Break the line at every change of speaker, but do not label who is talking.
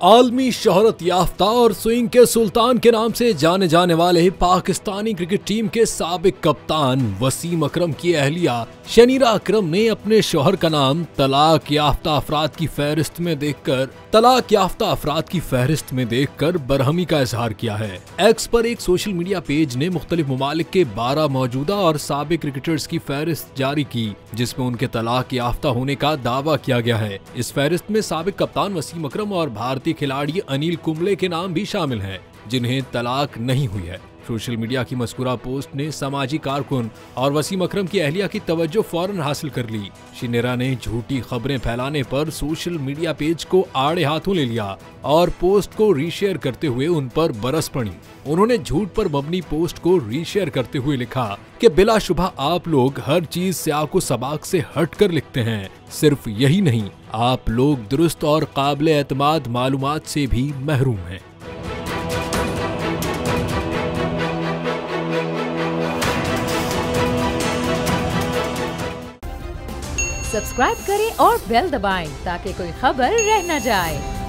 आलमी शोहरत याफ्ता और स्विंग के सुल्तान के नाम से जाने जाने वाले पाकिस्तानी क्रिकेट टीम के साबिक कप्तान वसीम अकरम की अहलिया शनीरा अकरम ने अपने शोहर का नाम तलाक याफ्ता अफराद की फहरिस्त में देखकर बरहमी का इजहार किया है। एक्स पर एक सोशल मीडिया पेज ने मुख्तलिफ ममालिक के 12 मौजूदा और साबिक क्रिकेटर्स की फहरिस्त जारी की, जिसमें उनके तलाक याफ्ता होने का दावा किया गया है। इस फहरिस्त में साबिक कप्तान वसीम अकरम और भारतीय खिलाड़ी अनिल कुंबले के नाम भी शामिल हैं, जिन्हें तलाक नहीं हुई है। सोशल मीडिया की मज़कूरा पोस्ट ने समाजी कारकुन और वसीम अकरम की अहलिया की तवज्जो फौरन हासिल कर ली। शनीरा ने झूठी खबरें फैलाने पर सोशल मीडिया पेज को आड़े हाथों ले लिया और पोस्ट को रीशेयर करते हुए उन पर बरस पड़ी। उन्होंने झूठ पर मबनी पोस्ट को रीशेयर करते हुए लिखा कि बिलाशुबह आप लोग हर चीज सियाको सबाक से हटकर लिखते हैं। सिर्फ यही नहीं, आप लोग दुरुस्त और काबिल एतमाद मालूमात से भी महरूम हैं।
सब्सक्राइब करें और बेल दबाएं ताकि कोई खबर रह न जाए।